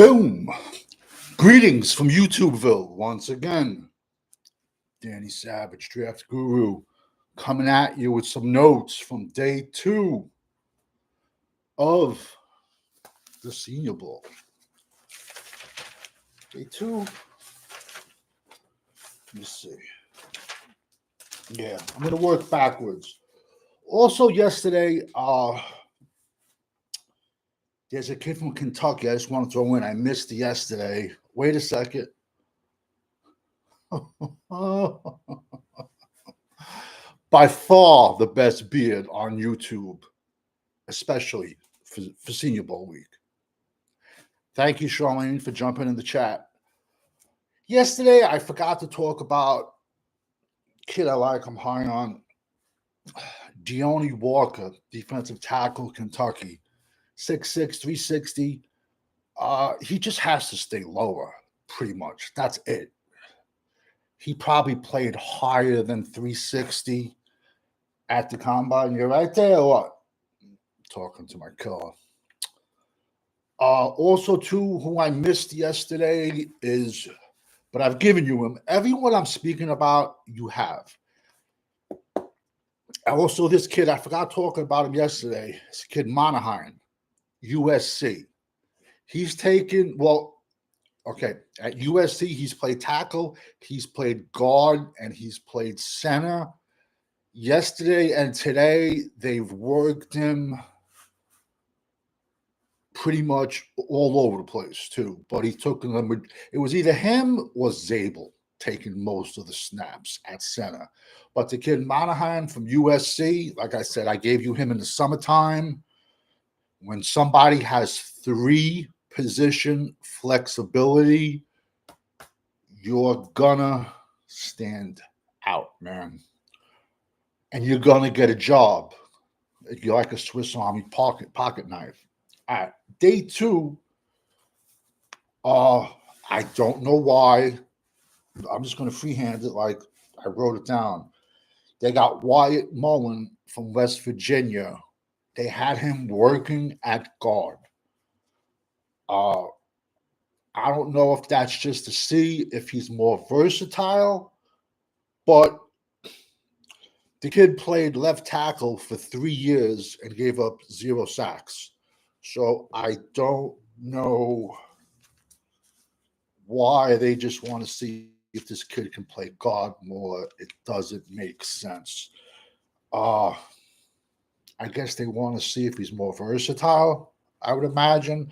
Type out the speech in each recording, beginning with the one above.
Boom! Greetings from YouTubeville once again. Danny Savage, Draft Guru, coming at you with some notes from day 2 of the Senior Bowl. Day 2. Let me see. Yeah, I'm going to work backwards. Also, yesterday, there's a kid from Kentucky. I just want to throw in. I missed yesterday. Wait a second. By far the best beard on YouTube, especially for Senior Bowl week. Thank you, Charlene, for jumping in the chat. Yesterday, I forgot to talk about kid I like. I'm high on Deone Walker, defensive tackle, Kentucky, 6'6", 360. He just has to stay lower, pretty much. That's it. He probably played higher than 360 at the combine. You're right there, or what? Talking to my killer. Also, too, who I missed yesterday is, but I've given you him. Everyone I'm speaking about, you have. Also, this kid, I forgot talking about him yesterday. This kid, Monahan, USC. He's taken, at USC, he's played tackle, he's played guard, and he's played center. Yesterday and today, they've worked him pretty much all over the place, too. But he took them. It was either him or Zabel taking most of the snaps at center. But the kid Monahan from USC, like I said, I gave you him in the summertime. When somebody has 3 position flexibility, you're gonna stand out, man. And you're gonna get a job. You're like a Swiss Army pocket knife. At day 2, I don't know why. I'm just gonna freehand it like I wrote it down. They got Wyatt Mullen from West Virginia. They had him working at guard. I don't know if that's just to see if he's more versatile, but the kid played left tackle for 3 years and gave up 0 sacks. So I don't know why they just want to see if this kid can play guard more. It doesn't make sense. I guess they want to see if he's more versatile, I would imagine.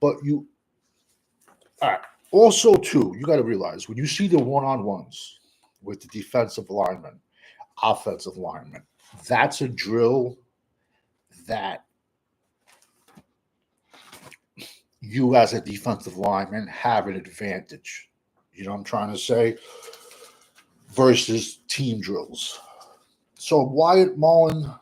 But all right. Also, too, you got to realize when you see the one-on-ones with the defensive lineman, offensive lineman, that's a drill that you as a defensive lineman have an advantage. You know what I'm trying to say? Versus team drills. So Wyatt Mullen,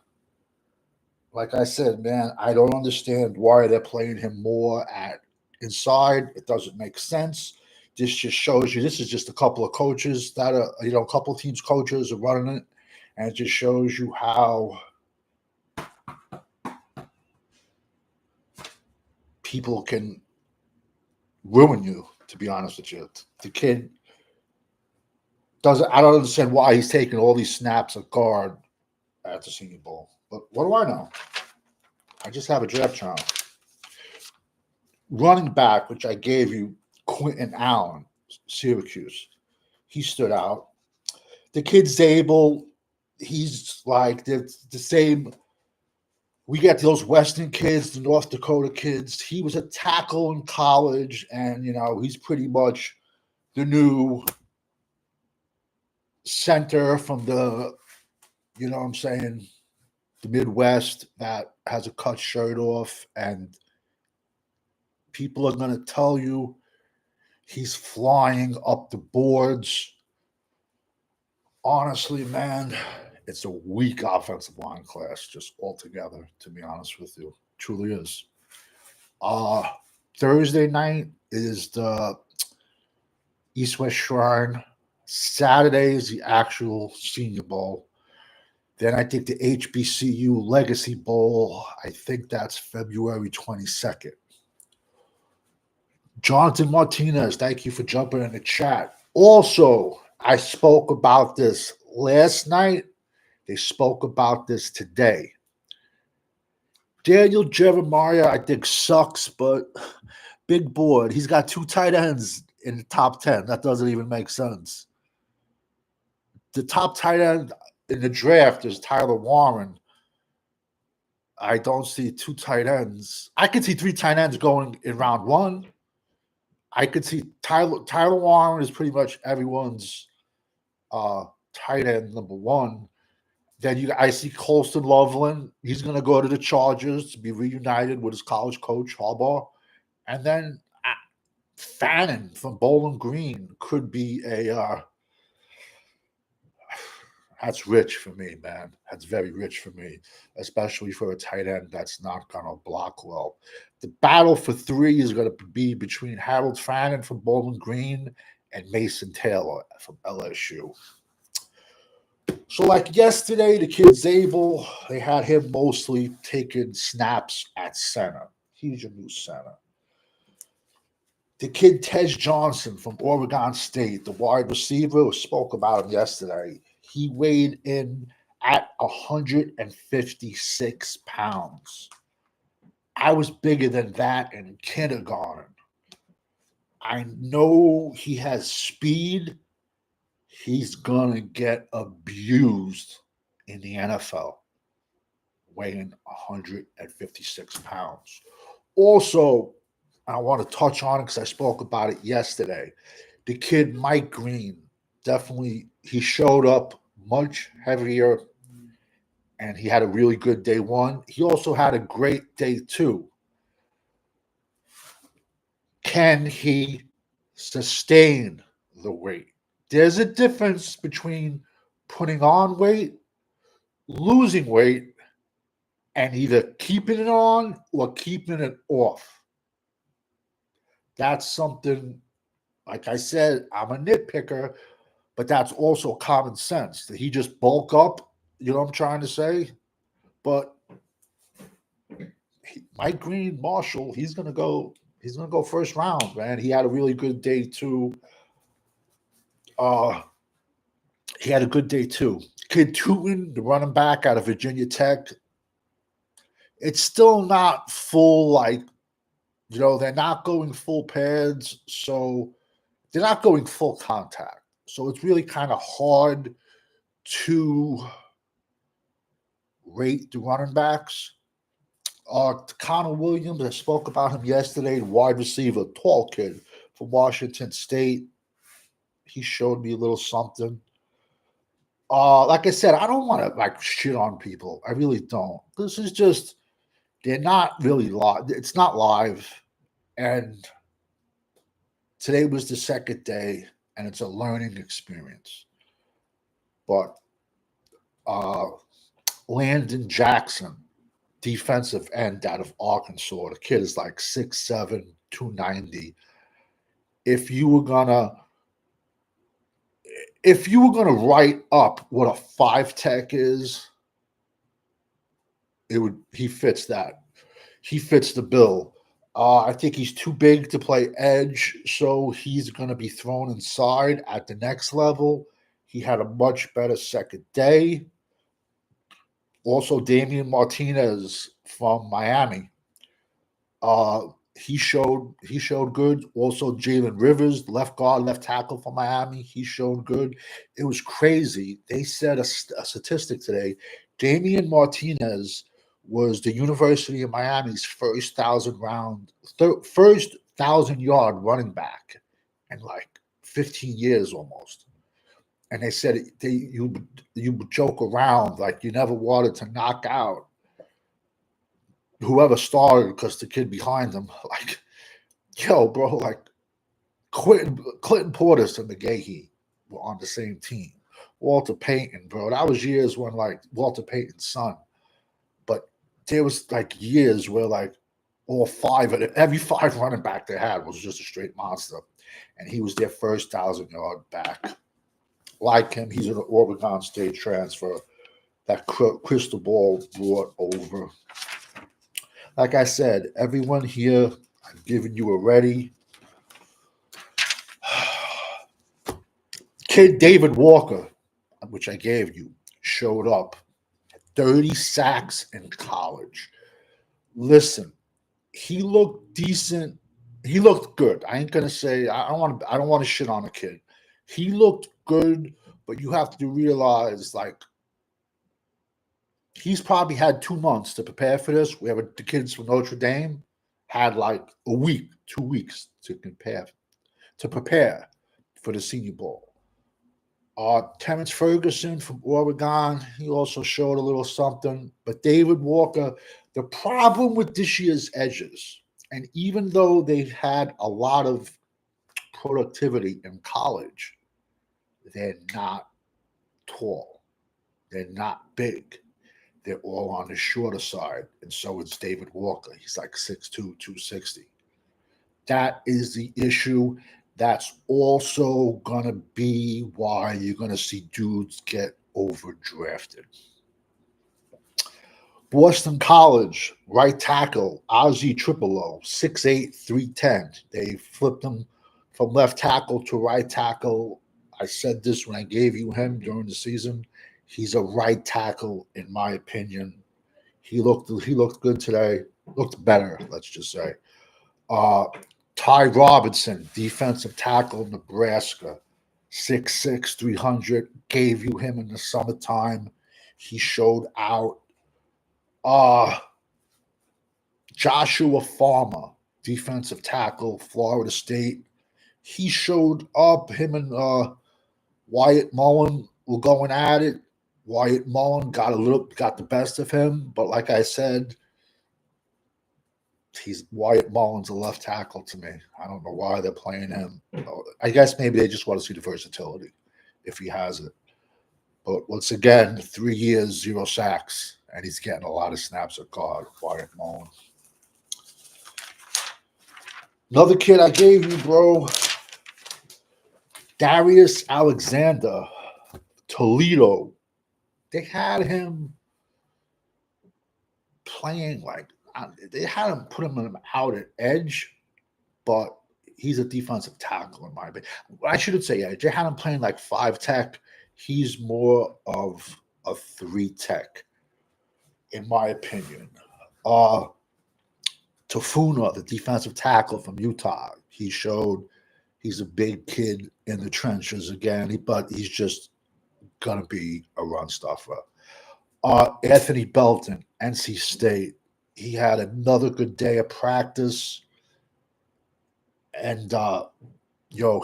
like I said, man, I don't understand why they're playing him more at inside. It doesn't make sense. This just shows you, this is just a couple of coaches that are, a couple of teams coaches are running it. And it just shows you how people can ruin you, to be honest with you. The kid I don't understand why he's taking all these snaps at guard at the Senior Bowl. But what do I know? I just have a draft channel. Running back, which I gave you, Quentin Allen, Syracuse. He stood out. The kid Zabel, he's like the same. We get those Western kids, the North Dakota kids. He was a tackle in college, and, he's pretty much the new center from the, the Midwest that has a cut shirt off, and people are going to tell you he's flying up the boards. Honestly, man, it's a weak offensive line class just altogether, to be honest with you. It truly is. Thursday night is the East-West Shrine. Saturday is the actual Senior Bowl. Then I think the HBCU Legacy Bowl, I think that's February 22nd. Jonathan Martinez, thank you for jumping in the chat. Also, I spoke about this last night. They spoke about this today. Daniel Jeremiah, I think, sucks, but big board. He's got 2 tight ends in the top 10. That doesn't even make sense. The top tight end in the draft is Tyler Warren. I don't see 2 tight ends. I could see 3 tight ends going in round 1. I could see Tyler Warren is pretty much everyone's tight end number 1. Then I see Colston Loveland. He's going to go to the Chargers to be reunited with his college coach, Harbaugh. And then Fannin from Bowling Green could be that's rich for me, man. That's very rich for me, especially for a tight end that's not going to block well. The battle for 3 is going to be between Harold Fannin from Bowling Green and Mason Taylor from LSU. So, like yesterday, the kid Zabel, they had him mostly taking snaps at center. He's your new center. The kid Tej Johnson from Oregon State, the wide receiver, spoke about him yesterday. He weighed in at 156 pounds. I was bigger than that in kindergarten. I know he has speed. He's going to get abused in the NFL, weighing 156 pounds. Also, I want to touch on it because I spoke about it yesterday. The kid Mike Green, definitely, he showed up much heavier, and he had a really good day 1. He also had a great day 2. Can he sustain the weight? There's a difference between putting on weight, losing weight, and either keeping it on or keeping it off. That's something, like I said, I'm a nitpicker, but that's also common sense. That he just bulk up, you know what I'm trying to say? But Mike Green, Marshall, he's gonna go first round, man. He had a really good day too. He had a good day too. Kid Tootin, the running back out of Virginia Tech, it's still not full, like, you know, they're not going full pads, so they're not going full contact. So it's really kind of hard to rate the running backs. Connor Williams, I spoke about him yesterday, the wide receiver, tall kid from Washington State. He showed me a little something. Like I said, I don't want to like shit on people. I really don't. This is just, they're not really live. It's not live. And today was the second day, and it's a learning experience. But Landon Jackson, defensive end out of Arkansas, the kid is like 6'7", 290. If you were gonna write up what a 5 tech is, he fits that. He fits the bill. I think he's too big to play edge, so he's going to be thrown inside at the next level. He had a much better second day. Also, Damian Martinez from Miami. He showed good. Also, Jalen Rivers, left guard, left tackle for Miami, he showed good. It was crazy. They said a statistic today. Damian Martinez was the University of Miami's first 1,000-yard running back in like 15 years almost. And they said you would joke around like you never wanted to knock out whoever started because the kid behind them, like, yo, bro, like Clinton Portis and McGahee were on the same team. Walter Payton, bro, that was years when like Walter Payton's son. But there was like years where like every 5 running back they had was just a straight monster. And he was their first 1,000-yard back. Like him, he's an Oregon State transfer that Crystal Ball brought over. Like I said, everyone here, I've given you already. Kid David Walker, which I gave you, showed up. 30 sacks in college. Listen, he looked decent. He looked good. I ain't gonna say I don't want to shit on a kid. He looked good, but you have to realize like he's probably had 2 months to prepare for this. We have the kids from Notre Dame had like a week, 2 weeks to prepare for the Senior Bowl. Terrence Ferguson from Oregon, he also showed a little something. But David Walker, the problem with this year's edges, and even though they've had a lot of productivity in college, they're not tall. They're not big. They're all on the shorter side. And so is David Walker. He's like 6'2, 260. That is the issue. That's also going to be why you're going to see dudes get overdrafted. Boston College, right tackle, Ozzie Tripolo, 6'8", 310. They flipped him from left tackle to right tackle. I said this when I gave you him during the season. He's a right tackle, in my opinion. He looked good today. Looked better, let's just say. Ty Robinson, defensive tackle, Nebraska, 6'6", 300. Gave you him in the summertime. He showed out. Joshua Farmer, defensive tackle, Florida State. He showed up. Him and Wyatt Mullen were going at it. Wyatt Mullen got the best of him, but like I said, Wyatt Mullen's a left tackle to me. I don't know why they're playing him. I guess maybe they just want to see the versatility if he has it. But once again, 3 years, 0 sacks, and he's getting a lot of snaps at guard, Wyatt Mullen. Another kid I gave you, bro, Darius Alexander, Toledo. They had him playing they had him put him out at edge, but he's a defensive tackle in my opinion. I shouldn't say edge. They had him playing like 5 tech. He's more of a 3 tech, in my opinion. Tafuna, the defensive tackle from Utah, he showed he's a big kid in the trenches again, but he's just going to be a run stuffer. Anthony Belton, NC State, he had another good day of practice. And,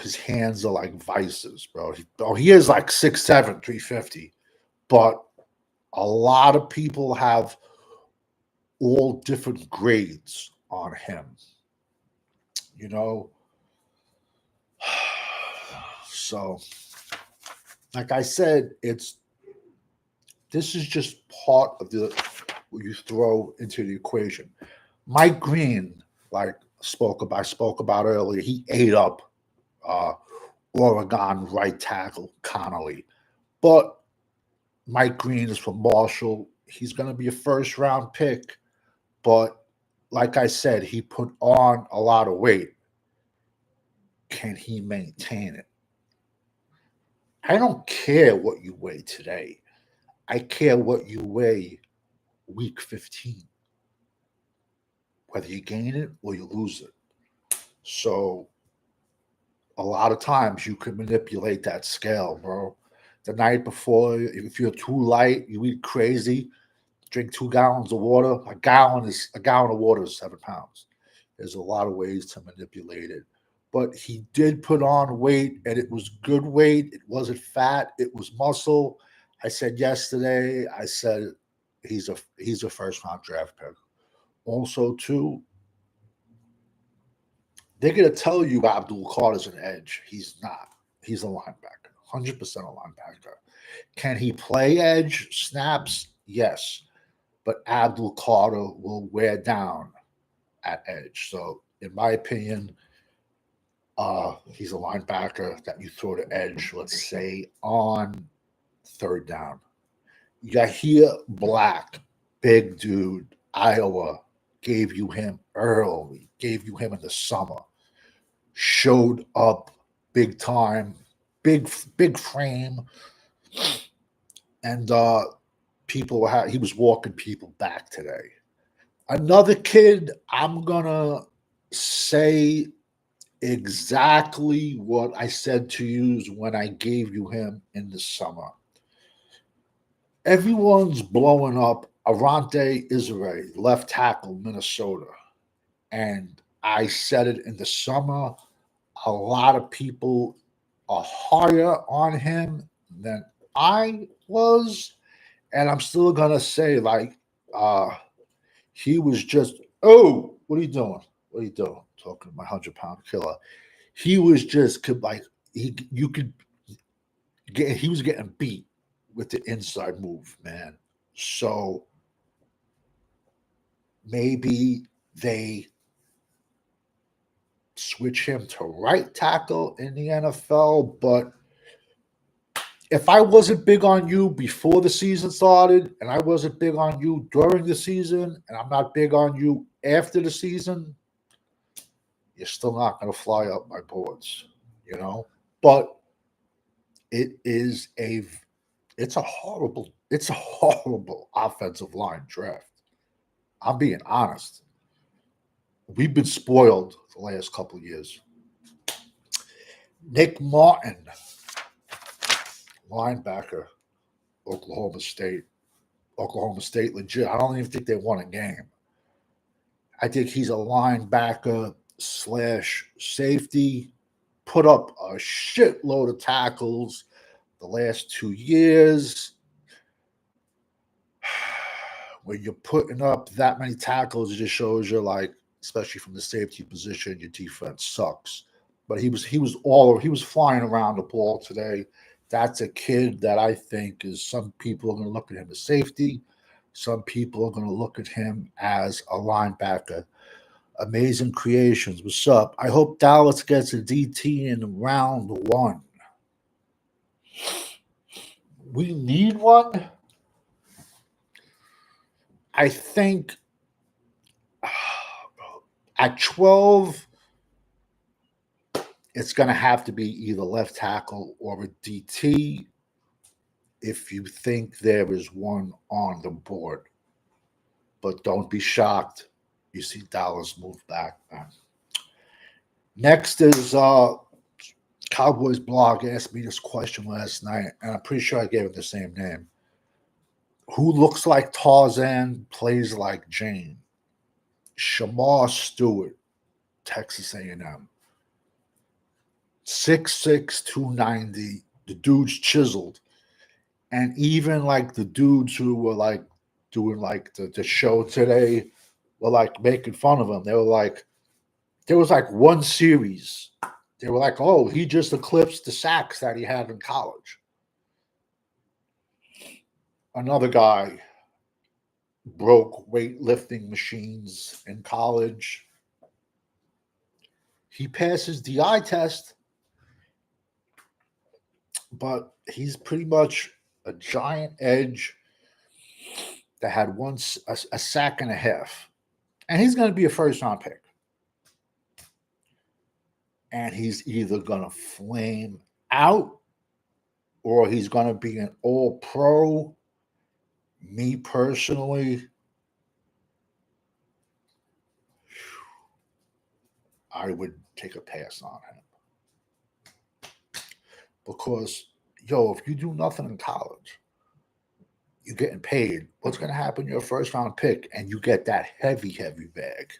his hands are like vices, bro. He is like 6'7", 350. But a lot of people have all different grades on him. So, like I said, this is just part of what you throw into the equation. Mike Green, like I spoke about earlier, he ate up Oregon right tackle Connolly. But Mike Green is from Marshall. He's going to be a first-round pick. But like I said, he put on a lot of weight. Can he maintain it? I don't care what you weigh today. I care what you weigh week 15. Whether you gain it or you lose it. So a lot of times you can manipulate that scale, bro. The night before, if you're too light, you eat crazy, drink 2 gallons of water. A gallon of water is 7 pounds. There's a lot of ways to manipulate it. But he did put on weight, and it was good weight. It wasn't fat. It was muscle. I said yesterday, he's a first-round draft pick. Also, too, they're going to tell you Abdul Carter's an edge. He's not. He's a linebacker, 100% a linebacker. Can he play edge snaps? Yes. But Abdul Carter will wear down at edge. So, in my opinion, he's a linebacker that you throw to edge, let's say, on 3rd down. Yahir Black, big dude, Iowa, gave you him early, gave you him in the summer, showed up big time. big frame, and he was walking people back today. Another kid, I'm gonna say exactly what I said to you when I gave you him in the summer. Everyone's blowing up Arante Israel, left tackle, Minnesota. And I said it in the summer. A lot of people are higher on him than I was. And I'm still going to say, like, he was just, oh, what are you doing? What are you doing? Talking to my 100-pound killer. He was just like, you could get, he was getting beat with the inside move, man. So maybe they switch him to right tackle in the NFL. But if I wasn't big on you before the season started, and I wasn't big on you during the season, and I'm not big on you after the season, you're still not going to fly up my boards, you know? But it is it's a horrible offensive line draft. I'm being honest. We've been spoiled the last couple of years. Nick Martin, linebacker, Oklahoma State. Oklahoma State legit. I don't even think they won a game. I think he's a linebacker slash safety. Put up a shitload of tackles the last 2 years. When you're putting up that many tackles, it just shows you, like, especially from the safety position, your defense sucks. But he was flying around the ball today. That's a kid that I think is, some people are going to look at him as safety. Some people are going to look at him as a linebacker. Amazing creations. What's up? I hope Dallas gets a DT in round 1. We need one. I think at 12, it's going to have to be either left tackle or a DT if you think there is one on the board. But don't be shocked. You see Dallas move back. Next is Cowboys blog asked me this question last night, and I'm pretty sure I gave it the same name. Who looks like Tarzan, plays like Jane? Shamar Stewart, Texas A&M. 6'6", 290. The dude's chiseled. And even like the dudes who were like doing like the show today were like making fun of him. They were like, there was like one series. They were like, oh, he just eclipsed the sacks that he had in college. Another guy broke weightlifting machines in college. He passes the eye test, but he's pretty much a giant edge that had a sack and a half. And he's going to be a first-round pick. And he's either going to flame out or he's going to be an all-pro. Me personally, I would take a pass on him. Because, if you do nothing in college, you're getting paid. What's going to happen? You're a first-round pick, and you get that heavy bag.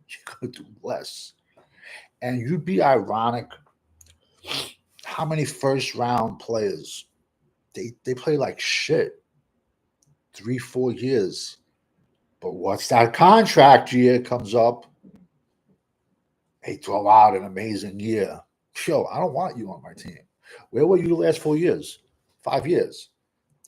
You're going to do less. And you'd be ironic how many first-round players, they play like shit 3-4 years. But once that contract year comes up, they throw out an amazing year. I don't want you on my team. Where were you the last 4 years? 5 years?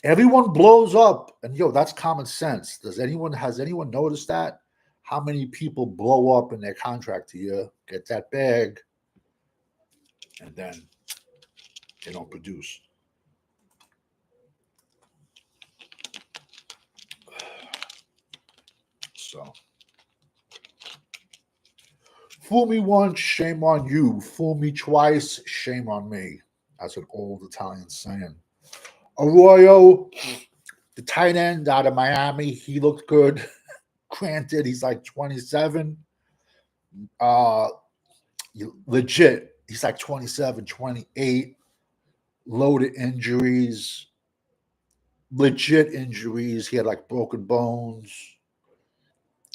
Everyone blows up, and that's common sense. Has anyone noticed that? How many people blow up in their contract year, get that bag, and then they don't produce? So, fool me once, shame on you. Fool me twice, shame on me. That's an old Italian saying. Arroyo, the tight end out of Miami, he looked good. Granted, he's like 27. Uh, legit, he's like 27, 28. Loaded injuries, legit injuries. He had like broken bones.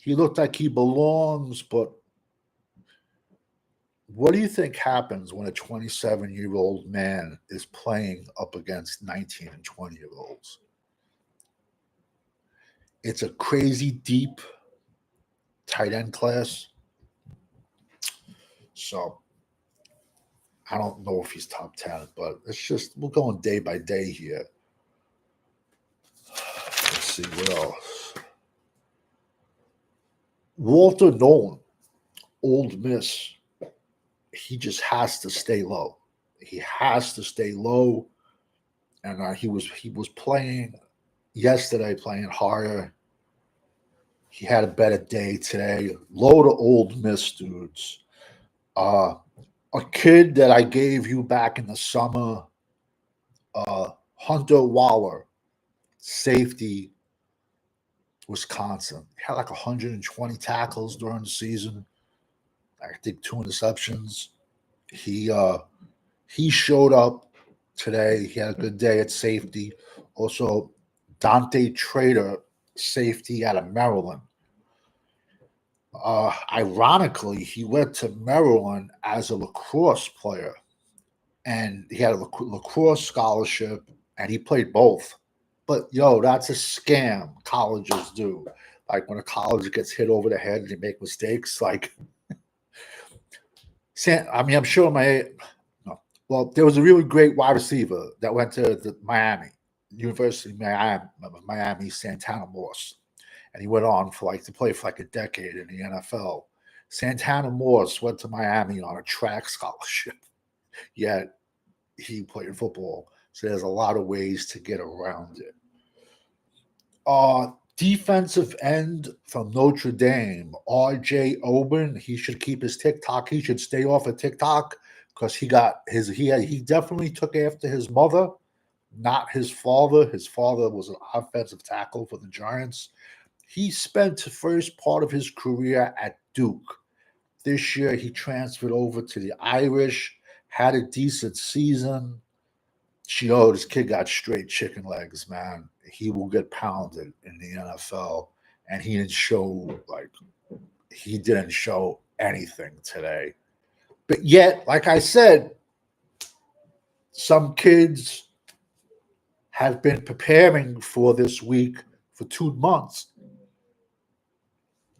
He looked like he belongs, but what do you think happens when a 27-year-old man is playing up against 19 and 20-year-olds? It's a crazy deep tight end class. So I don't know if he's top 10, but it's just we're going day by day here. Let's see what else. Walter Nolan, Old Miss. He just has to stay low. He has to stay low, and he was playing yesterday, playing higher. He had a better day today. Load of Old Miss dudes. A kid that I gave you back in the summer, Hunter Waller, safety, Wisconsin. He had like 120 tackles during the season. I think 2 interceptions. He showed up today. He had a good day at safety. Also, Dante Trader, safety out of Maryland. Ironically, he went to Maryland as a lacrosse player, and he had a lacrosse scholarship, and he played both. But that's a scam colleges do. Like when a college gets hit over the head and they make mistakes, like I'm sure well, there was a really great wide receiver that went to the University of Miami, Santana Morse, and he went on to play for like a decade in the NFL. Santana Morse went to Miami on a track scholarship, yet he played football. So there's a lot of ways to get around it. Defensive end from Notre Dame, R.J. Oben. He should keep his TikTok. He should stay off of TikTok because he definitely took after his mother, not his father. His father was an offensive tackle for the Giants. He spent the first part of his career at Duke. This year, he transferred over to the Irish, had a decent season. This kid got straight chicken legs, man. He will get pounded in the NFL, and he didn't show anything today. But yet, like I said, some kids have been preparing for this week for 2 months.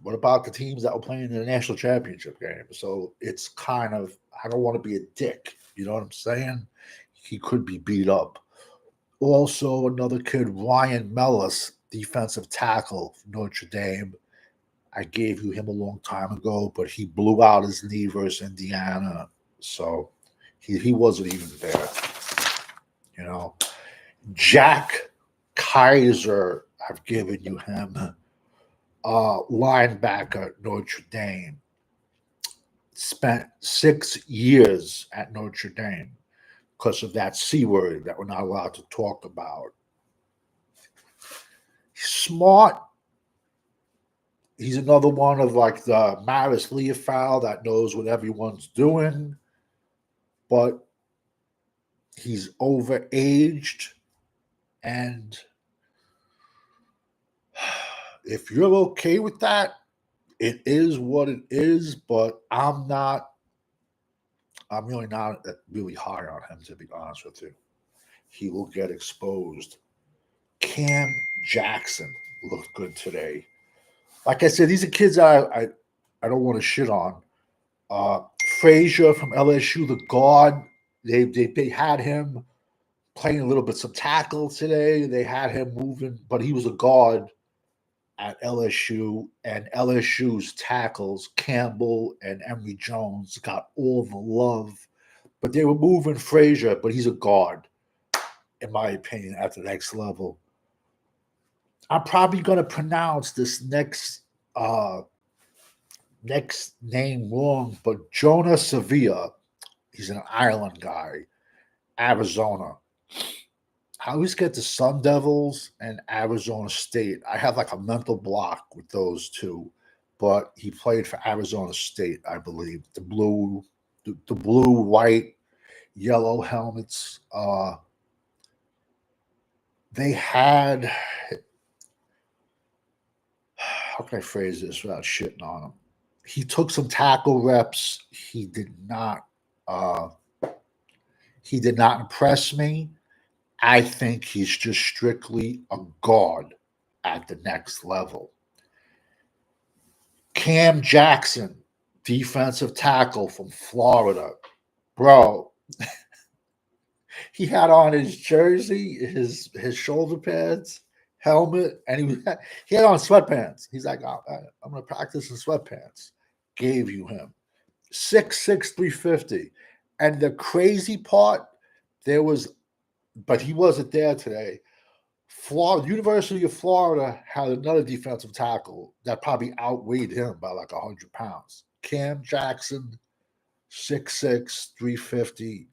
What about the teams that were playing in the national championship game? So it's kind of, I don't want to be a dick. You know what I'm saying? He could be beat up. Also, another kid, Ryan Mellis, defensive tackle from Notre Dame. I gave you him a long time ago, but he blew out his knee versus Indiana. So he wasn't even there. Jack Kaiser, I've given you him. Linebacker, Notre Dame. Spent 6 years at Notre Dame because of that C word that we're not allowed to talk about. Smart. He's another one of like the Maris Leofau that knows what everyone's doing, but he's overaged. And if you're okay with that, it is what it is, but I'm really not really high on him, to be honest with you. He will get exposed. Cam Jackson looked good today. Like I said, these are kids I don't want to shit on. Frazier from LSU, the guard, they had him playing a little bit some tackle today. They had him moving, but he was a guard at LSU, and LSU's tackles, Campbell and Emory Jones, got all the love. But they were moving Frazier, but he's a guard, in my opinion, at the next level. I'm probably going to pronounce this next name wrong, but Jonah Sevilla, he's an Ireland guy, Arizona. I always get the Sun Devils and Arizona State. I have like a mental block with those two, but he played for Arizona State, I believe. The blue, white, yellow helmets. They had, how can I phrase this without shitting on him? He took some tackle reps. Uh, he did not impress me. I think he's just strictly a guard at the next level. Cam Jackson, defensive tackle from Florida. Bro, he had on his jersey, his shoulder pads, helmet, and he had on sweatpants. He's like, I'm going to practice in sweatpants. Gave you him. 6'6", 350. And the crazy part, but he wasn't there today. University of Florida had another defensive tackle that probably outweighed him by like 100 pounds. Cam Jackson, 6'6", 350.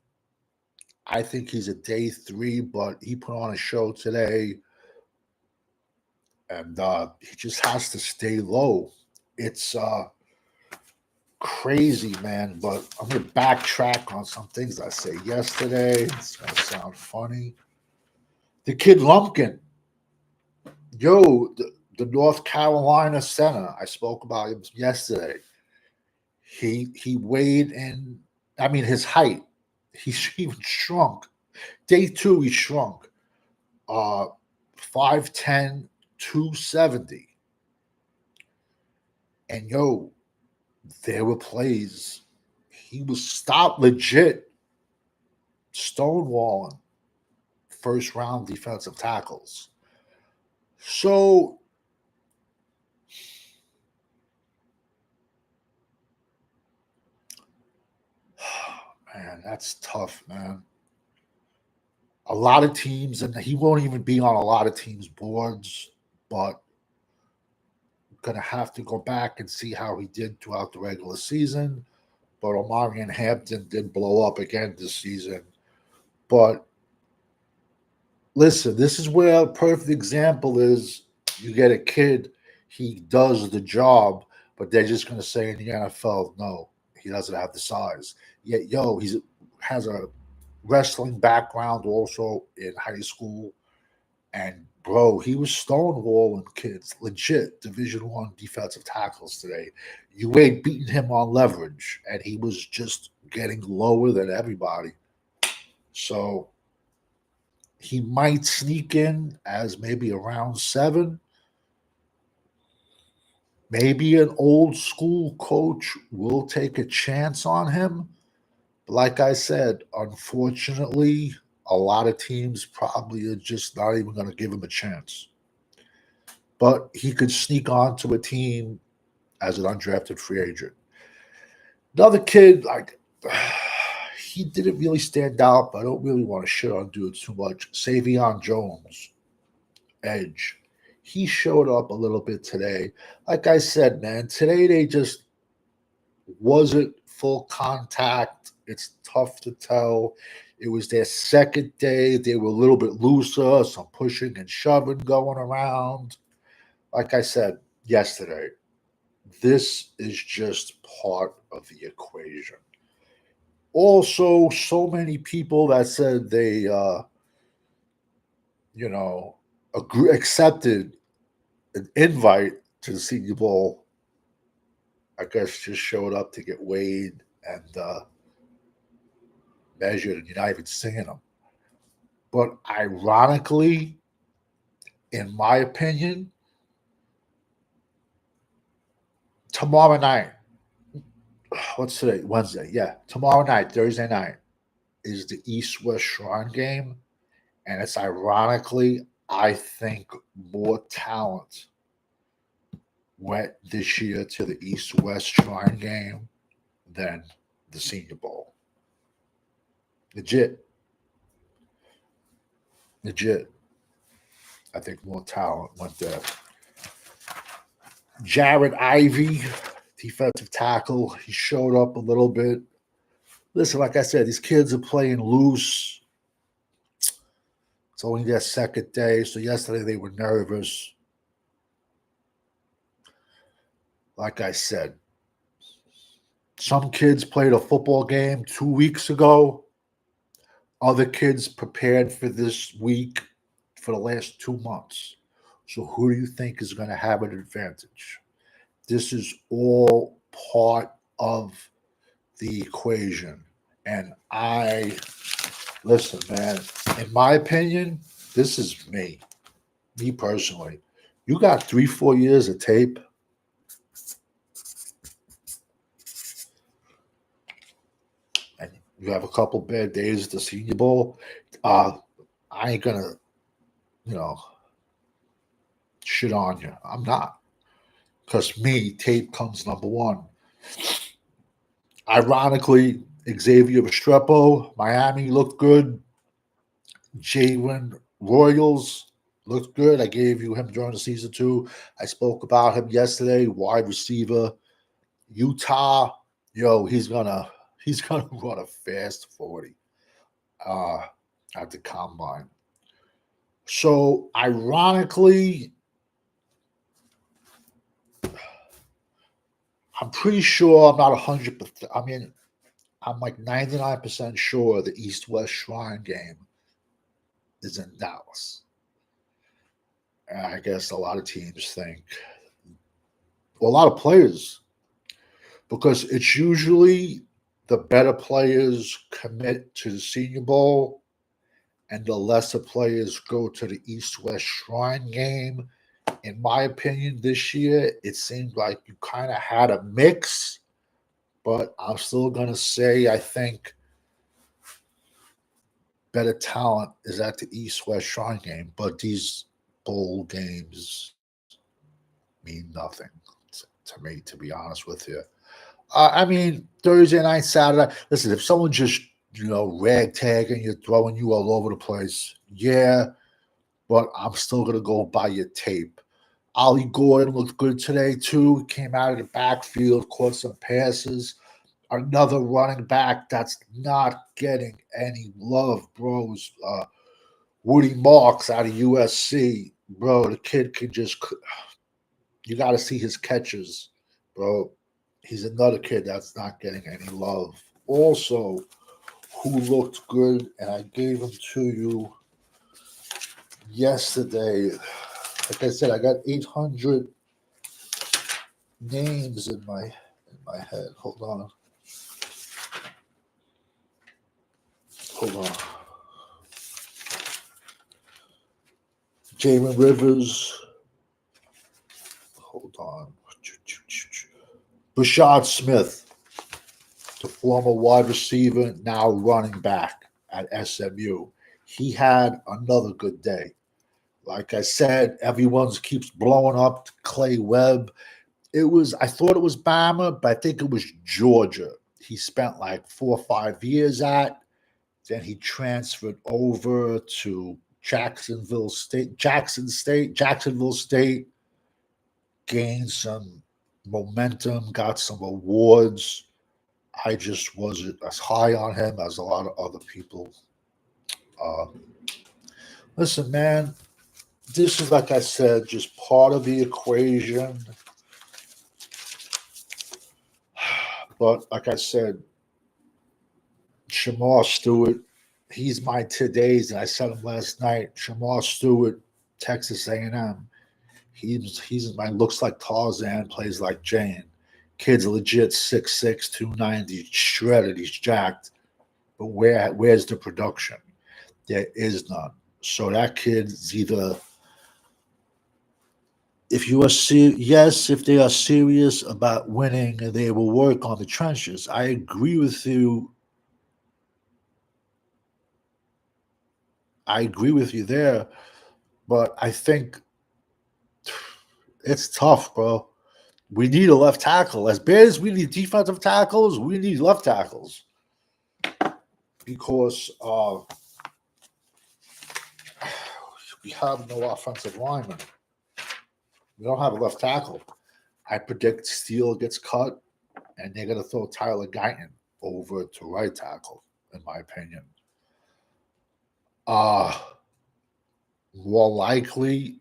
I think he's a day 3, but he put on a show today, and he just has to stay low. It's crazy, man, but I'm going to backtrack on some things I said yesterday. It's going to sound funny. The kid Lumpkin, the North Carolina center, I spoke about him yesterday. He weighed in, I mean, his height, he even shrunk. Day 2, he shrunk. 5'10", 270. And there were plays. He was stopped legit stonewalling first round defensive tackles. So man, that's tough, man. A lot of teams, and he won't even be on a lot of teams' boards, but gonna have to go back and see how he did throughout the regular season. But Omarion Hampton did blow up again this season. But listen, this is where a perfect example is. You get a kid, he does the job, but they're just going to say in the NFL, no, he doesn't have the size. Yet, he has a wrestling background also in high school. And, bro, he was stonewalling kids, legit Division I defensive tackles today. You ain't beating him on leverage, and he was just getting lower than everybody. So he might sneak in as maybe a round 7. Maybe an old school coach will take a chance on him. But like I said, unfortunately, a lot of teams probably are just not even going to give him a chance. But he could sneak onto a team as an undrafted free agent. Another kid, he didn't really stand out, but I don't really want to shit on dudes too much. Savion Jones, edge. He showed up a little bit today. Like I said, man, today they just wasn't full contact. It's tough to tell. It was their second day. They were a little bit looser, some pushing and shoving going around. Like I said yesterday, this is just part of the equation. Also, so many people that said they, accepted an invite to the Senior Bowl, I guess just showed up to get weighed and measured, and you're not even seeing them. But ironically, in my opinion, tomorrow night, what's today? Wednesday. Yeah, tomorrow night, Thursday night, is the East-West Shrine game. And it's ironically, I think, more talent went this year to the East-West Shrine game than the Senior Bowl. Legit. I think more talent went there. Jared Ivey, defensive tackle, he showed up a little bit. Listen, like I said, these kids are playing loose. It's only their second day. So yesterday they were nervous. Like I said, some kids played a football game 2 weeks ago. Other kids prepared for this week for the last 2 months. So who do you think is going to have an advantage? This is all part of the equation. And listen, man, in my opinion, this is me personally. You got 3-4 years of tape. And you have a couple bad days at the Senior Bowl. I ain't gonna, shit on you. I'm not. Because tape comes number one. Ironically, Xavier Restrepo, Miami looked good. Jalen Royals looked good. I gave you him during the season too. I spoke about him yesterday. Wide receiver, Utah. He's gonna run a fast 40 at the combine. So ironically, I'm pretty sure I'm not 100%. I mean, I'm like 99% sure the East-West Shrine game is in Dallas. And I guess a lot of teams think, well, a lot of players, because it's usually the better players commit to the Senior Bowl and the lesser players go to the East-West Shrine game. In my opinion, this year, it seemed like you kind of had a mix, but I'm still going to say I think better talent is at the East-West Shrine game, but these bowl games mean nothing to me, to be honest with you. I mean, Thursday night, Saturday. Listen, if someone just ragtagging you, throwing you all over the place, yeah, but I'm still gonna go by your tape. Ollie Gordon looked good today too. Came out of the backfield, caught some passes. Another running back that's not getting any love, bros. Woody Marks out of USC, bro. The kid can just. You got to see his catches, bro. He's another kid that's not getting any love. Also, who looked good, and I gave him to you yesterday. Like I said, I got 800 names in my head. Hold on. Jalen Rivers. Hold on. Rashad Smith, the former wide receiver, now running back at SMU. He had another good day. Like I said, everyone keeps blowing up Clay Webb. I thought it was Bama, but I think it was Georgia. He spent like 4 or 5 years at. Then he transferred over to Jacksonville State, gained some momentum, got some awards. I just wasn't as high on him as a lot of other people. Listen, man, this is, like I said, just part of the equation. But like I said, Shamar Stewart, he's my today's, and I said him last night. Shamar Stewart, Texas A&M. He's my looks like Tarzan, plays like Jane. Kid's legit 6'6", 290, shredded, he's jacked. But where's the production? There is none. So that kid's either, if they are serious about winning, they will work on the trenches. I agree with you. There, but I think it's tough, bro. We need a left tackle. As bad as we need defensive tackles, we need left tackles. Because we have no offensive lineman. We don't have a left tackle. I predict Steele gets cut, and they're going to throw Tyler Guyton over to right tackle, in my opinion. more likely,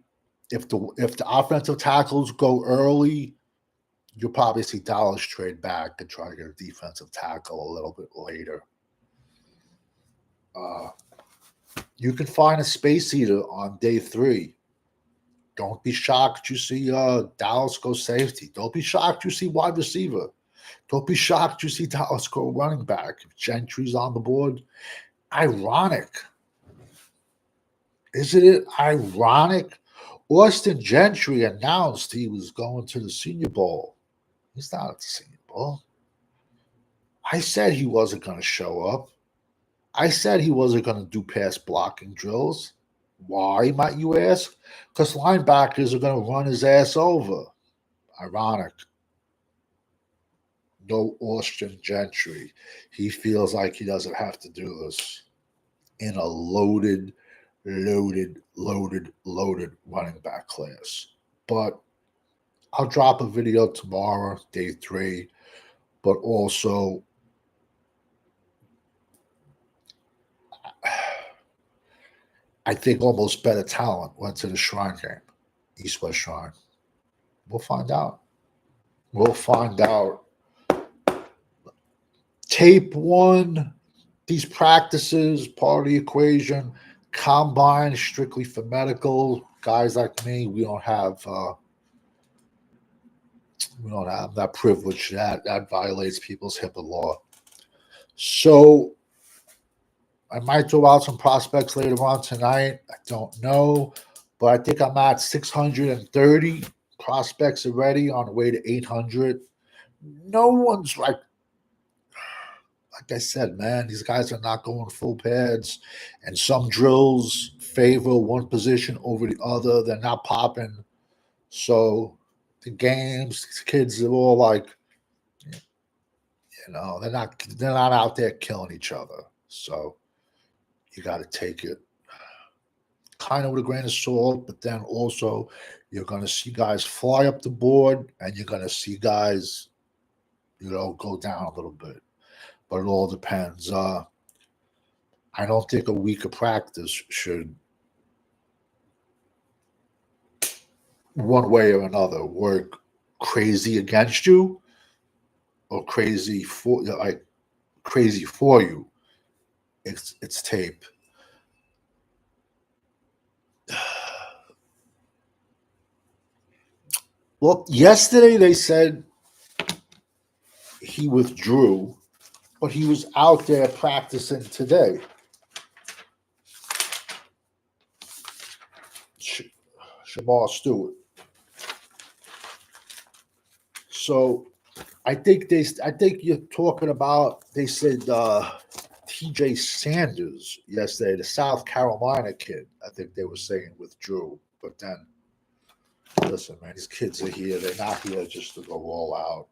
if the offensive tackles go early, you'll probably see Dallas trade back and try to get a defensive tackle a little bit later. You can find a space eater on day 3. Don't be shocked you see Dallas go safety. Don't be shocked you see wide receiver. Don't be shocked you see Dallas go running back. If Gentry's on the board, ironic. Isn't it ironic? Austin Gentry announced he was going to the Senior Bowl. He's not at the Senior Bowl. I said he wasn't going to show up. I said he wasn't going to do pass blocking drills. Why, might you ask? Because linebackers are going to run his ass over. Ironic. No Austin Gentry. He feels like he doesn't have to do this in a loaded running back class. But I'll drop a video tomorrow, day 3. But also, I think almost better talent went to the Shrine game, East-West Shrine. We'll find out. We'll find out. Tape 1, these practices, part of the equation. Combine, strictly for medical. Guys like me, we don't have that privilege. That violates people's HIPAA law. So I might throw out some prospects later on tonight. I don't know. But I think I'm at 630 prospects already on the way to 800. No one's like I said, man, these guys are not going full pads. And some drills favor one position over the other. They're not popping. So the games, these kids are all like, they're not out there killing each other. So you got to take it kind of with a grain of salt, but then also you're going to see guys fly up the board and you're going to see guys, go down a little bit. But it all depends. I don't think a week of practice should, one way or another, work crazy against you or crazy for you. It's tape. Well, yesterday they said he withdrew, but he was out there practicing today. Shamar Stewart. So I think you're talking about, they said TJ Sanders yesterday, the South Carolina kid, I think they were saying withdrew. But then, listen, man, these kids are here. They're not here just to go all out.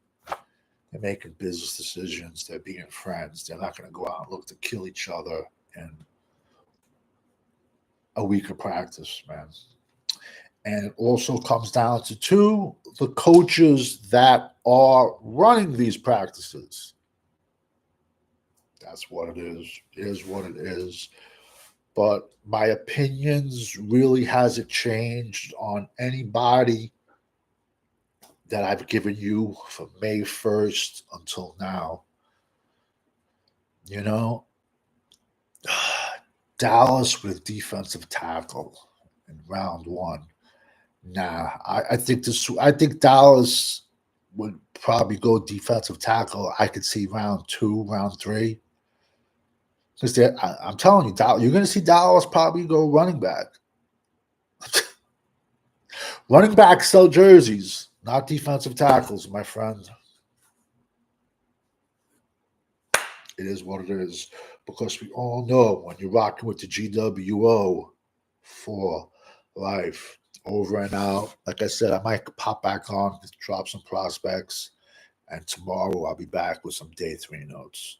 They're making business decisions. They're being friends. They're not going to go out and look to kill each other in a week of practice, man. And it also comes down to, 2, the coaches that are running these practices. That's what it is. It is what it is. But my opinions really hasn't changed on anybody that I've given you from May 1st until now. Dallas with defensive tackle in round 1. Nah, I think Dallas would probably go defensive tackle. I could see round 2, round 3. Because I'm telling you, you're going to see Dallas probably go running back. Running backs sell jerseys, not defensive tackles, my friend. It is what it is. Because we all know when you're rocking with the GWO for life. Over and out. Like I said, I might pop back on, drop some prospects. And tomorrow I'll be back with some day 3 notes.